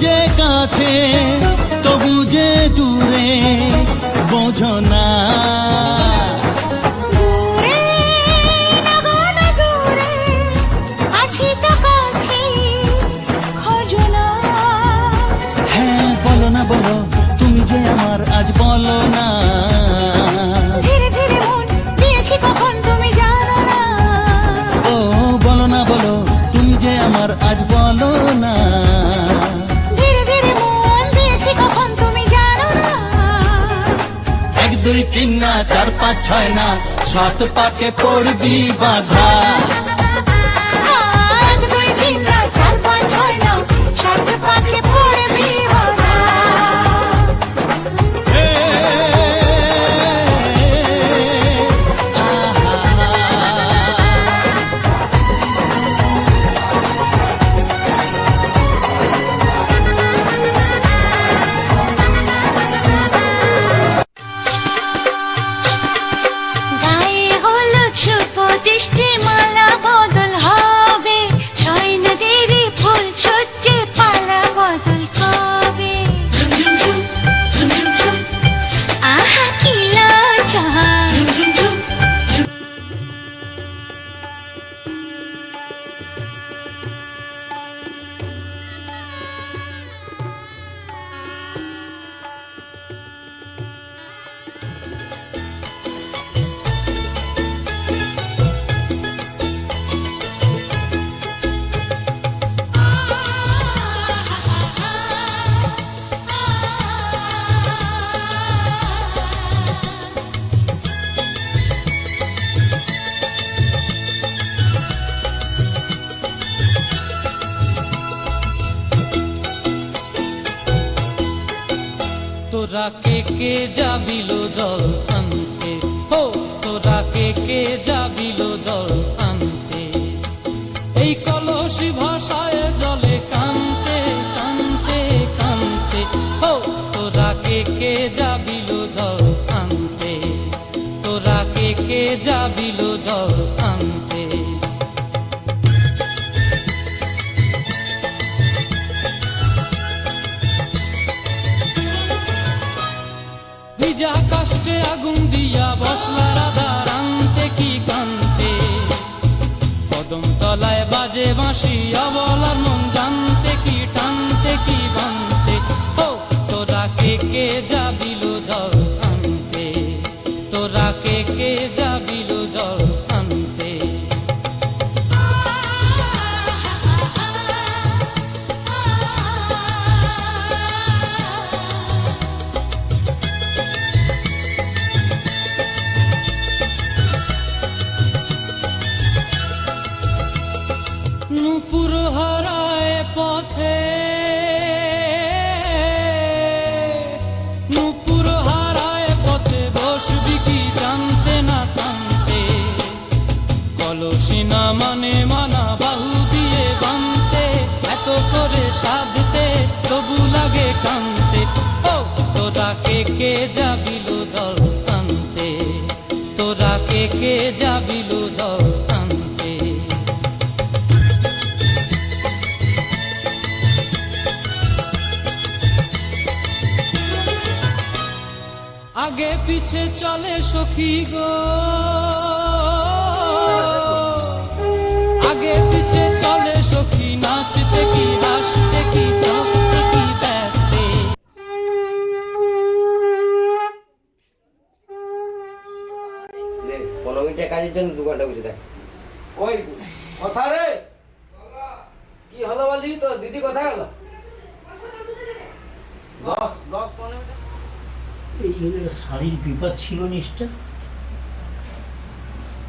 যে কাছে তবু যে দূরে বোঝো না। হ্যাঁ বলো না বলো তুমি যে আমার, আজ বলো না। ধীরে ধীরে মন দিয়েছি কখন তুমি জানো না। ও বলো না বলো তুমি যে আমার, আজ বলো না। ধীরে ধীরে মন দিয়েছি কখন তুমি জানো না। 1 2 3 না 4 5 6 না, 7 পাকে পড়বি বাধা। 1 2 3 না 4 5 6 না, 7 পাকে পড়বি বাধা। গায়ে হলুদ শুভ দৃষ্টি মালা বদল হবে, সয়না দেরি ফুল সজ্জে পালা বদল কবে। আহা কি লজ্জা, তোরা কে যাবিল জল আনতে, হো তোরা কে যাবিল জল আনতে। এই কলসি ভাষায় জলে কানতে কানতে কানতে, হো তোরা কে যাবিল জল আনতে। তোরা কে যাবিল জল আনতে। ভিজা কাষ্টে আগুন দিয়া বসলা রাধা রান্তে কি কান্তে। কদম তলায় বাজে বাঁশি অবলার মন জানতে কি টানতে কি বানতে। ও তোরা কে যাবিল জল আনতে। তোরা কে যাবিল জল আনতে। নূপুর হারায় পথে, নূপুর হারায় পথে বসবি কি জানতে না কানতে। কলসি না মানে মানা বাহু দিয়ে বানতে, এত করে সাধতে তবু লাগে কানতে। ও তোরা কে যাবিল জল আনতে। তোরা কে যাবিল জল আনতে। আগে পিছে চলে সখী গো, আগে পিছে চলে সখী, নাচতে কি হাসতে কি নাচতে কি ব্যস্তে। 15 মিনিটের কাজের জন্য 2 ঘন্টা বসে থাক। ওই কথা রে, কি হলো বলছি তো দিদি কোথায় গেল? 10-15 মিনিট এই শাড়ির বিপদ ছিল নিশ্চয়।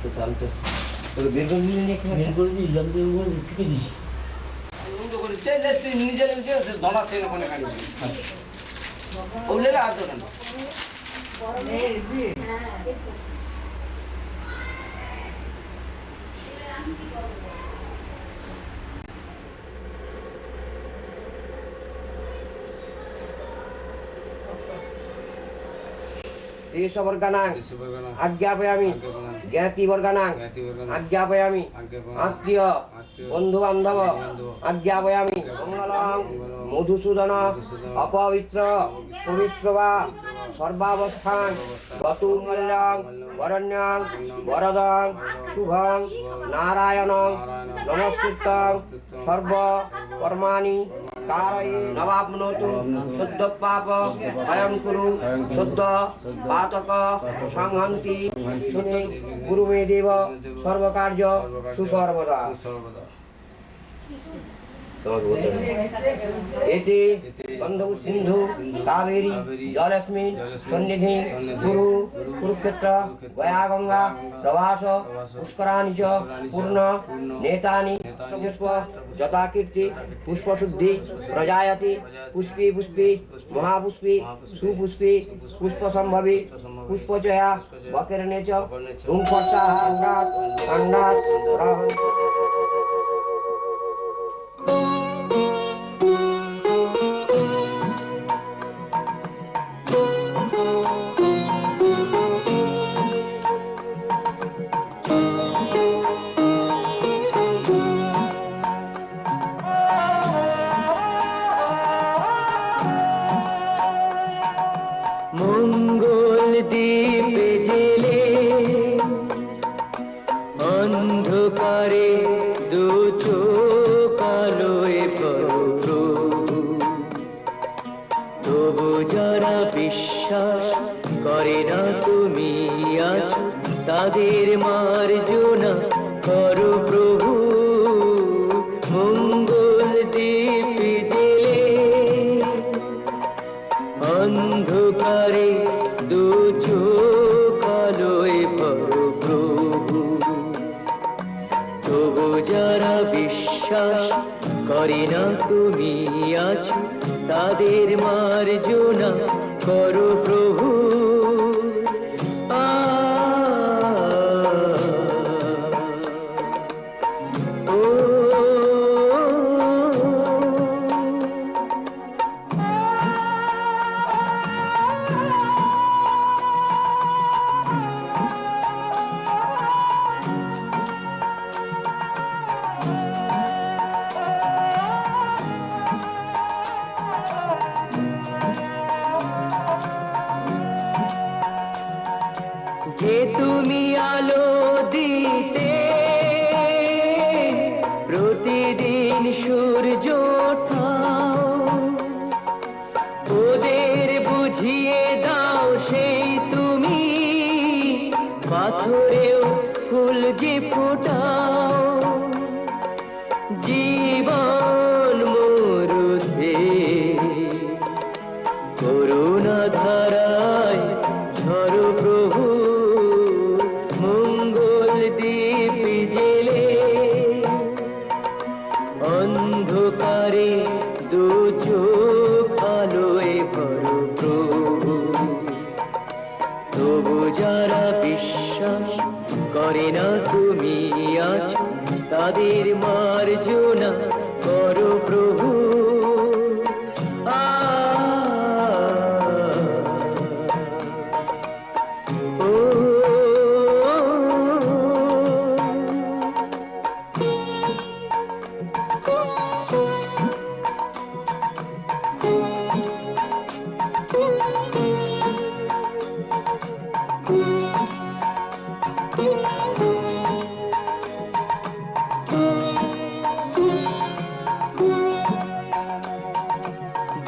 তো তাহলে তো তোকে বের করে নিয়ে বের করে দিই, জল দিয়ে উপরে ঠুকে দিস। তুই নিজে ধনা সেই ওখানে গাড়ি ওগুলো আর ধরে না। দেশবর্গানাং দেশবর্গানাং আজ্ঞাপয়ামি আজ্ঞাপয়ামি জ্ঞাতিবর্গানাং জ্ঞাতিবর্গানাং আজ্ঞাপয়ামি আজ্ঞাপয়ামি আত্মীয় আত্মীয় বন্ধু বান্ধব বন্ধু-বান্ধব আজ্ঞাপয়ামি মঙ্গলং মধুসূদন অপবিত্র পবিত্র বা সর্বাবস্থান গতুমল্যং বরণ্যং বরদং শুভং নারায়ণং নমস্কৃতং সর্ব কর্মাণি কারয়ে নবাপ্নোতু শুদ্ধ পাপ ভয়ং কুরু শুদ্ধ পাতক সংহন্তি শুনে গুরু মে দেব সর্বকার্য সুসর্বদা সর্বদা এতে গন্ধব সিন্ধু কাবেরী জলস্মিন সন্নিধি গুরু কুরুক্ষেত্র গয়া গঙ্গা প্রভাস পুষ্করাণি চ পূর্ণ নেতানি পুষ্প যথাকীর্তি পুষ্পশুদ্ধি প্রজায়তি পুষ্পী পুষ্পী মহাপুষ্পী সুপুষ্পী পুষ্পসম্ভবী পুষ্পচয়া বকেরণে চ ধূমফর্ষা খণ্ডাৎ খণ্ডাৎ মঙ্গল দ্বীপে জেলে অন্ধকারে দু চোখ আলোয় প্রভু, তবু যারা বিশ্বাস করে না তুমি আছো তাদের মার্জনা করো প্রভু। মঙ্গল দ্বীপে জেলে অন্ধকারে দু চোখ আলোয় প্রভু, তবু যারা বিশ্বাস করে না তুমি আছো তাদের মার্জনা করো প্রভু। যে তুমি আলো দিতে প্রতিদিন সূর্য ওঠাও, ওদের বুঝিয়ে দাও সেই তুমি পাথরেও ফুল যে ফোটাও। জীবন মরুতে করুণা ধারায় ঝরো প্রভু। মঙ্গল দ্বীপ জেলে অন্ধকারে দু চোখ আলোয় ভরো প্রভু, তবু যারা বিশ্বাস করে না তুমি আছো তাদের মার্জনা করো প্রভু।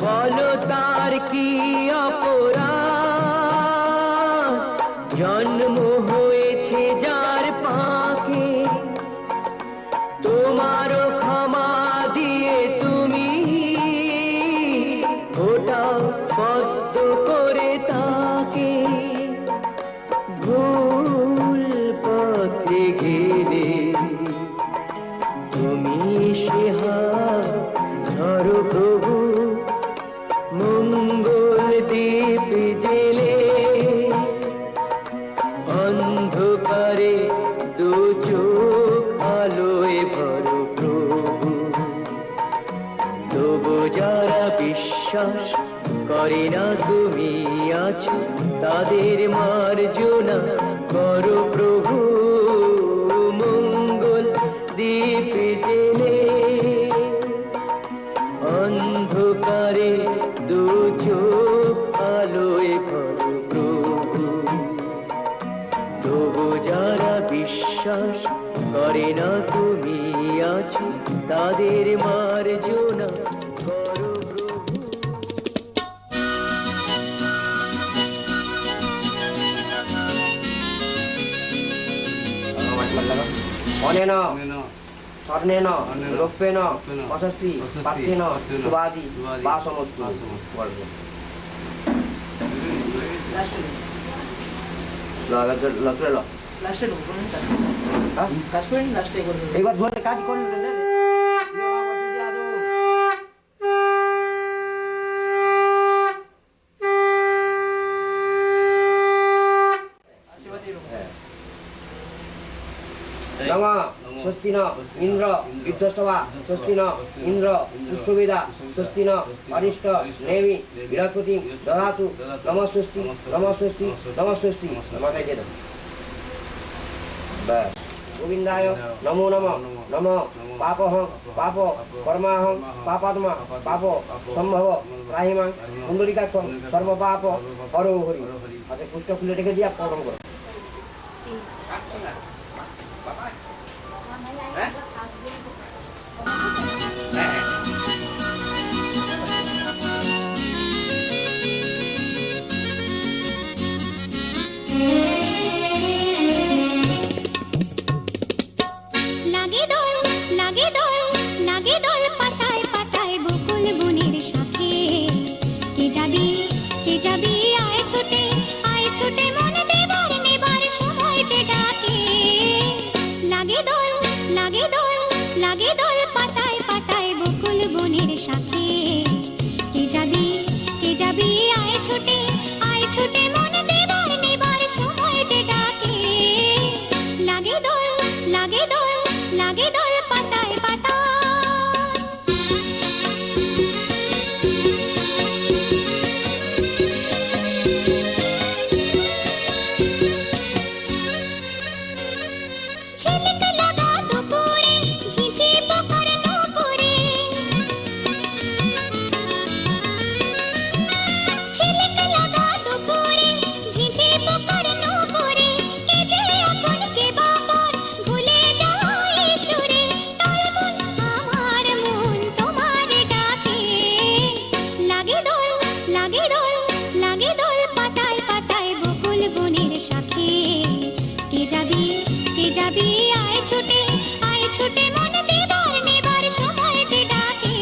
বলো তার কি অপরাধ, জন্ম হয়েছে যার পাকে, তোমারও ক্ষমা দিয়ে তুমি ওটাও পদ্ম করে তাকে। ভুল পথে গেলে তুমি সে হাত ধরো প্রভু। মঙ্গল দ্বীপ জেলে অন্ধকারে দু চোখ আলোয় ভরো প্রভু, তবু যারা বিশ্বাস করে না তুমি আছো তাদের মার্জনা করো প্রভু মঙ্গল দীপ জেলে অন্ধকারে দু চোখ আলোয় ভরো প্রভু তবু যারা বিশ্বাস করে না তুমি আছো তাদের মার্জনা করো প্রভু অনেন অনেন স্বর্ণেন স্বর্ণেন রৌপ্যেন রৌপ্যেন প্রশস্তি প্রশস্তি পাত্রেন পাত্রেন সুবাদি সুবাদি বা সমস্ত বা সমস্ত। এবার ধরে কাজ করলেন নম স্বস্তি ন ইন্দ্র বৃদ্ধস্তবা স্বস্তি ন ইন্দ্র পুষ্পবিদা স্বস্তি ন অরিষ্ট নেমি বৃহস্পতি দধাতু নমস্বস্তি নমস্বস্তি নমস্বস্তি মাথায় যেত ব্যাস গোবিন্দায় নমো নম নম পাপহং পাপ কর্মাহং পাপাত্মা পাপ সম্ভব রাহিমাং কুণ্ডলিকাক্ষম সর্বপাপ হরো হরি আচ্ছা পুষ্ট খুলে রেখে দিয়ে প্রণাম করো লাগে দোল লাগে দোল লাগে দোল পাতায় পাতায় বকুল বনের শাখে কে যাবি আয় ছুটে মনে দেবার নেবার সময় যে ডাকে লাগে দোল লাগে দোল লাগে দোল পাতায় পাতায় বকুল বনের শাখে কে যাবি আয় ছুটে মনে দেবার নেবার সময় যে ডাকে লাগে দোল লাগে দোল লাগে দোল পাতায় পাতায় ঝিলিক লাগা দুপুরে ঝিঝি পোকার নুপুরে ঝিলিক লাগা দুপুরে ঝিঝি পোকার নুপুরে কে যে আপন কে বাপন ভুলে যায় সুরে টলবন আমার মন তোমার ডাকে লাগে দোল লাগে দোল লাগে দোল পাতায় পাতায় বকুল বনের শাখে কে যাবি আয় ছুটে মনে দেবার নেবার সময় যে ডাকে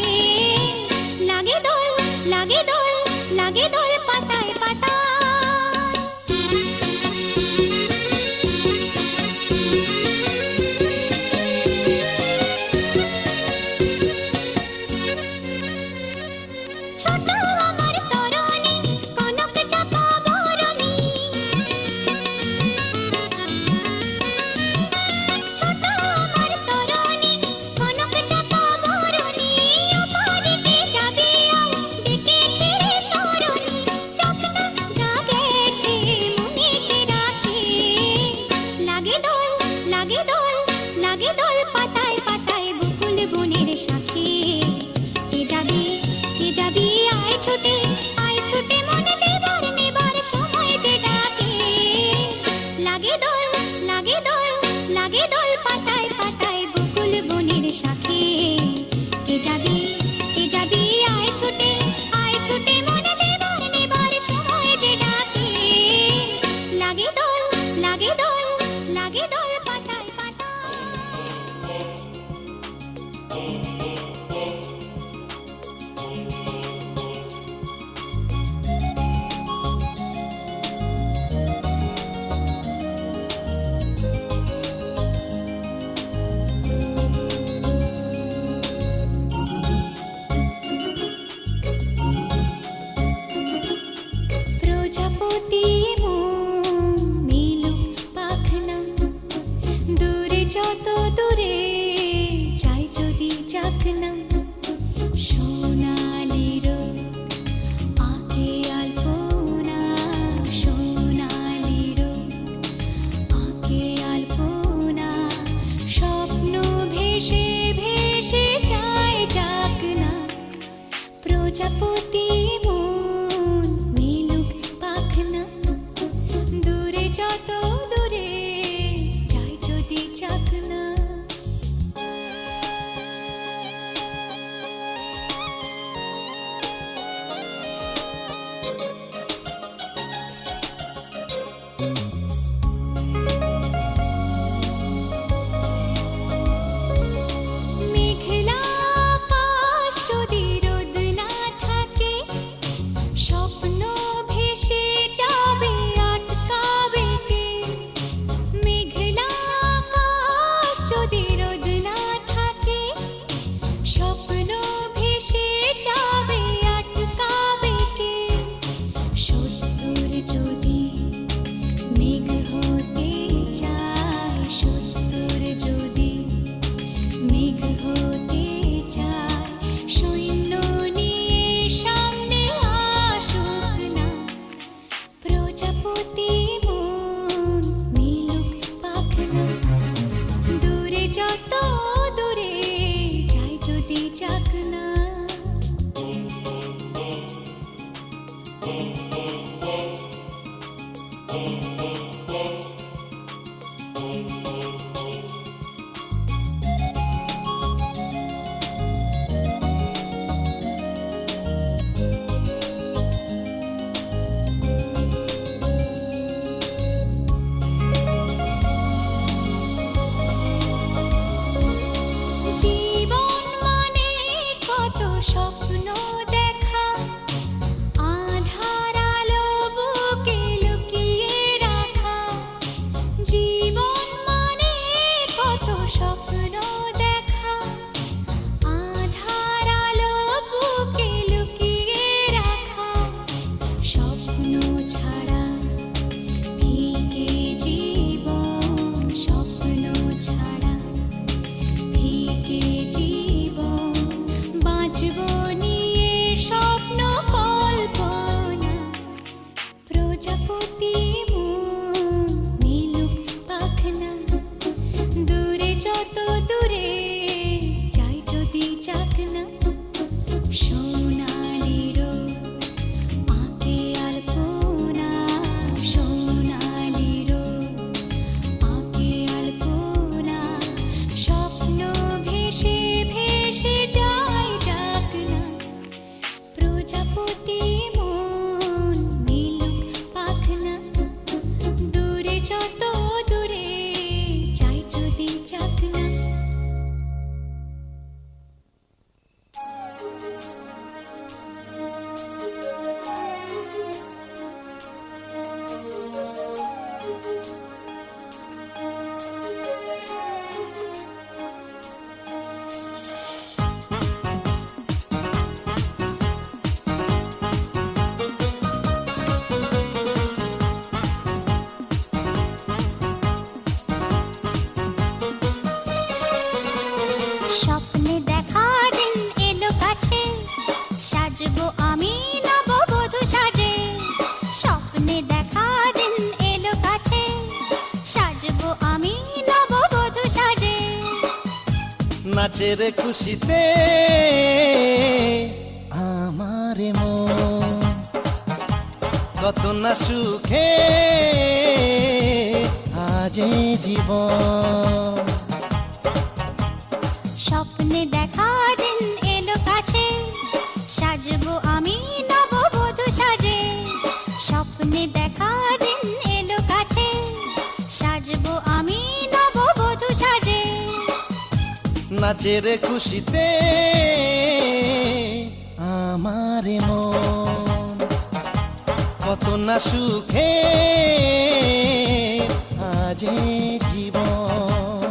লাগে দোল লাগে দোল লাগে দোল পাতায় পাতায় ছোট আমার তরণী কনক চাপা বরণী ছোট আমার তরণী কনক চাপা বরণী ওপারেতে যাবে আয় ডেকেছে রে সরণী চোখটা জাগেছে মনেতে রাখে লাগে দোল লাগে দোল লাগে দোল পাতায় পাতায় বকুল বনের শাখে কে যাবি আয় ছুটে মনে দেবার নেবার সময় যে ডাকে লাগে দোল লাগে দোল লাগে দোল পাতায় পাতায় বকুল বনের শাখে কে যাবি আয় ছুটে মনে দেবার নেবার সময় যে ডাকে লাগে দোল লাগে দোল লাগে দোল পাতায় পাতায় প্রজাপতি মিলু পাখনা দূরে যত দূরে চাই যদি চাখনা সোনালি রোদ আঁকে ভেসে ভেসে যায় যাক না প্রজাপতি মন মিলুক পাখনা দূরে যত দূরে যায় যদি যাক না মেঘলা আকাশ যদি রোদ না থাকে স্বপ্ন ভেসে যাবে আটকাবে কে মেঘলা আকাশ যদি রোদ না থাকে স্বপ্ন ভেসে যাবে আটকাবে কে সত্তর যদি মেঘ হতে চায় সত্তর যদি মেঘ হতে চায় সৈন্য নিয়ে সামনে আসুক না প্রজাপতি মন মিলুক পাখনা দূরে যত দূরে যায় যদি যাক না জীবন মানে কত স্বপ্ন দেখা আধার আলো বুকে লুকিয়ে রাখা জীবন মানে কত স্বপ্ন দেখা আধার আলো বুকে লুকিয়ে রাখা স্বপ্ন ছাড়া ফিকে জীবন স্বপ্ন ছাড়া ফিকে জীবন বাঁচব নিয়ে স্বপ্ন কল্পনা প্রজাপতি মন মিলুক পাখনা দূরে যত দূরে যায় যদি যাক না সোনালি রোদ আঁকে আলপনা সোনালি রোদ আঁকে আলপনা স্বপ্ন ভেসে ভেসে যায় যাক না প্রজাপতি মন মিলুক পাখনা দূরে যত দূরে যায় যদি যাক না স্বপ্নে দেখা দিন এলো কাছে সাজবো আমি নববধূ সাজে স্বপ্নে দেখা দিন এলো কাছে সাজবো আমি নববধূ সাজে নাচের খুশিতে আমার মন কত না সুখে আজ এই জীবন স্বপ্নে দেখা দিন এলো কাছে সাজবো আমি নববধূ সাজে স্বপ্নে দেখা দিন এলো কাছে সাজবো আমি নববধূ সাজে নাচের খুশিতে আমার মন কত না সুখে আজ এই জীবন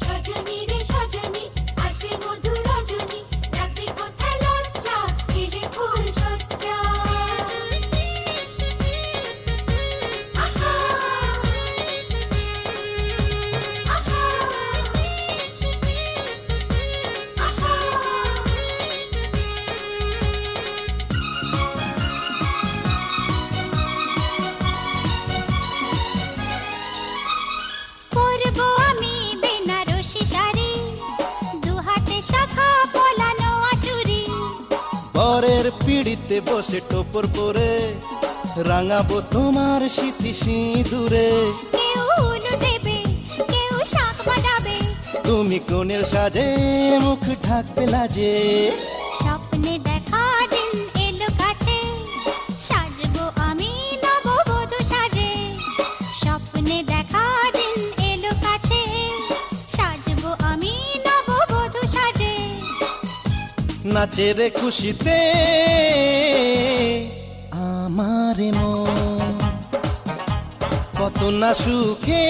সজনী রে সজনী আসবে মধুর রজনী রাখবে কোথায় লজ্জা ঘিরে ফুল সজ্জা আহা আহা আহা বরের পিড়িতে বসে টোপর পরে রাঙাবো তোমার স্মৃতি সিঁদুরে। কেউ উলু দেবে, কেউ শাঁখ বাজাবে, তুমি কোণের সাজে মুখ ঢাকবে লাজে। স্বপ্নে দেখা দিন এলো কাছে, সাজবো আমি নববধূ সাজে। স্বপ্নে দেখা দিন এলো কাছে, সাজবো আমি নববধূ সাজে। নাচের খুশিতে আমার মন কত না সুখে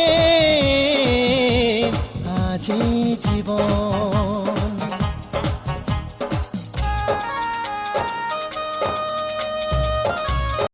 আজ এই জীবন।